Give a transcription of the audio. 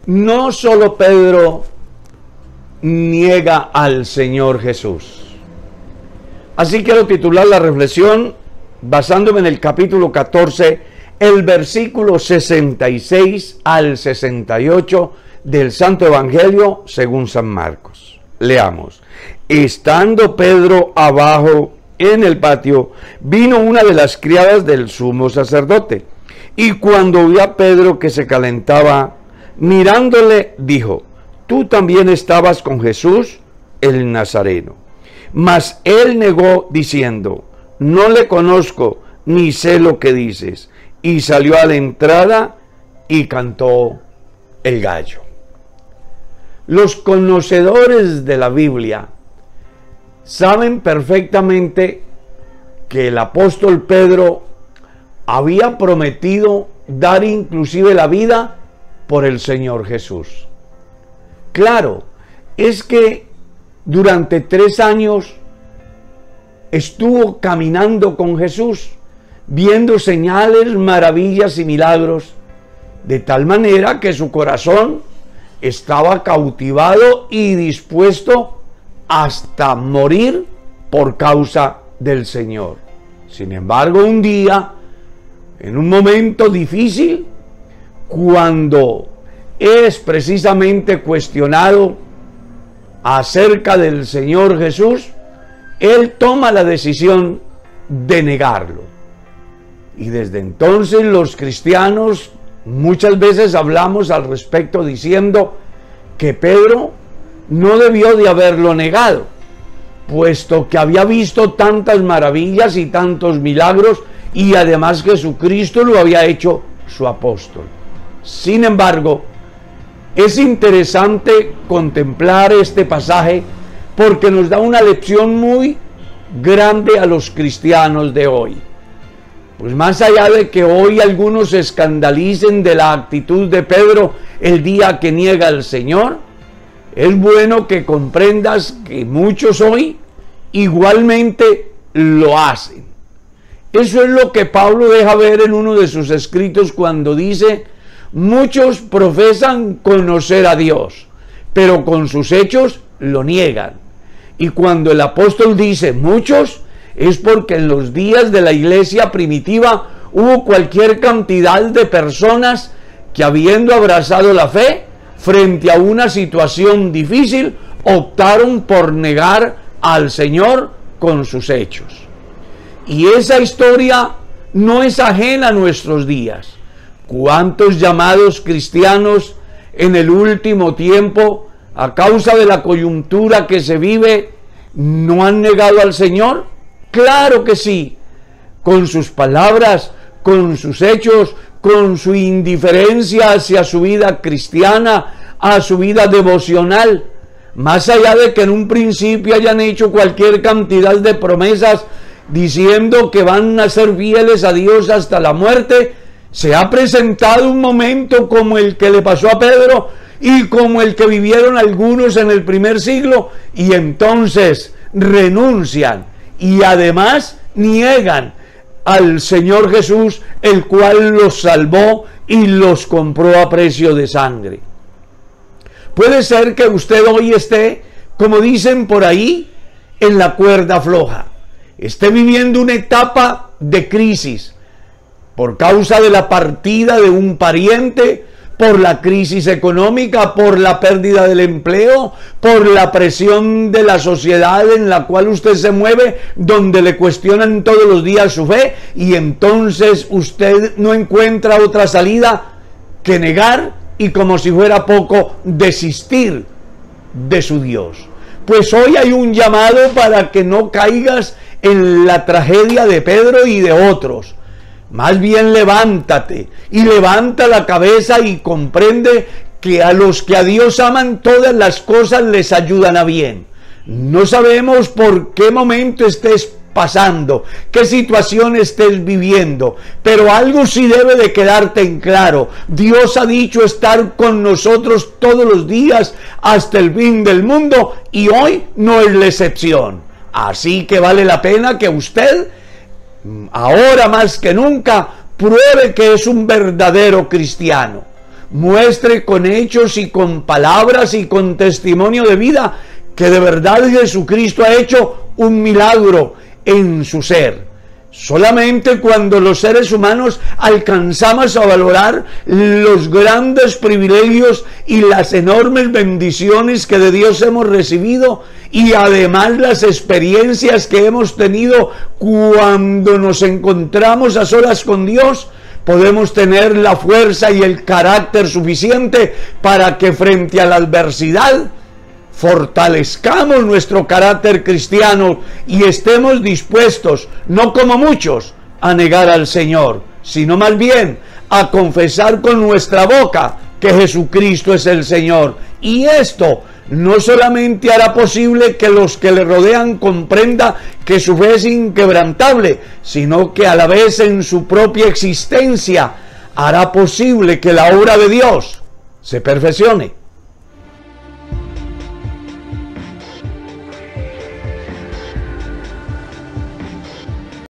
no solo Pedro niega al Señor Jesús. Así quiero titular la reflexión basándome en el capítulo 14, el versículo 66 al 68 del Santo Evangelio según San Marcos. Leamos. Estando Pedro abajo en el patio, vino una de las criadas del sumo sacerdote, y cuando vio a Pedro que se calentaba, mirándole, dijo: tú también estabas con Jesús, el Nazareno. Mas él negó, diciendo: no le conozco, ni sé lo que dices. Y salió a la entrada y cantó el gallo. Los conocedores de la Biblia saben perfectamente que el apóstol Pedro había prometido dar inclusive la vida por el Señor Jesús. Claro, es que durante 3 años estuvo caminando con Jesús, viendo señales, maravillas y milagros, de tal manera que su corazón estaba cautivado y dispuesto hasta morir por causa del Señor. Sin embargo, un día, en un momento difícil, cuando es precisamente cuestionado acerca del Señor Jesús, él toma la decisión de negarlo. Y desde entonces los cristianos muchas veces hablamos al respecto diciendo que Pedro no debió de haberlo negado, puesto que había visto tantas maravillas y tantos milagros, y además Jesucristo lo había hecho su apóstol. Sin embargo, es interesante contemplar este pasaje porque nos da una lección muy grande a los cristianos de hoy. Pues más allá de que hoy algunos se escandalicen de la actitud de Pedro el día que niega al Señor, es bueno que comprendas que muchos hoy igualmente lo hacen. Eso es lo que Pablo deja ver en uno de sus escritos cuando dice: muchos profesan conocer a Dios, pero con sus hechos lo niegan. Y cuando el apóstol dice muchos, es porque en los días de la iglesia primitiva hubo cualquier cantidad de personas que, habiendo abrazado la fe frente a una situación difícil, optaron por negar al Señor con sus hechos. Y esa historia no es ajena a nuestros días. ¿Cuántos llamados cristianos en el último tiempo, a causa de la coyuntura que se vive, no han negado al Señor? Claro que sí, con sus palabras, con sus hechos, con su indiferencia hacia su vida cristiana, a su vida devocional. Más allá de que en un principio hayan hecho cualquier cantidad de promesas diciendo que van a ser fieles a Dios hasta la muerte, se ha presentado un momento como el que le pasó a Pedro y como el que vivieron algunos en el primer siglo, y entonces renuncian y además niegan al Señor Jesús, el cual los salvó y los compró a precio de sangre. Puede ser que usted hoy esté, como dicen por ahí, en la cuerda floja, esté viviendo una etapa de crisis por causa de la partida de un pariente, por la crisis económica, por la pérdida del empleo, por la presión de la sociedad en la cual usted se mueve, donde le cuestionan todos los días su fe, y entonces usted no encuentra otra salida que negar y, como si fuera poco, desistir de su Dios. Pues hoy hay un llamado para que no caigas en la tragedia de Pedro y de otros. Más bien levántate y levanta la cabeza y comprende que a los que a Dios aman todas las cosas les ayudan a bien. No sabemos por qué momento estés pasando, qué situación estés viviendo, pero algo sí debe de quedarte en claro: Dios ha dicho estar con nosotros todos los días hasta el fin del mundo, y hoy no es la excepción. Así que vale la pena que usted, ahora más que nunca, pruebe que es un verdadero cristiano. muestre con hechos y con palabras y con testimonio de vida que de verdad Jesucristo ha hecho un milagro en su ser. Solamente cuando los seres humanos alcanzamos a valorar los grandes privilegios y las enormes bendiciones que de Dios hemos recibido, y además las experiencias que hemos tenido cuando nos encontramos a solas con Dios, podemos tener la fuerza y el carácter suficiente para que frente a la adversidad fortalezcamos nuestro carácter cristiano y estemos dispuestos, no como muchos, a negar al Señor, sino más bien a confesar con nuestra boca que Jesucristo es el Señor. Y esto no solamente hará posible que los que le rodean comprendan que su fe es inquebrantable, sino que a la vez en su propia existencia hará posible que la obra de Dios se perfeccione.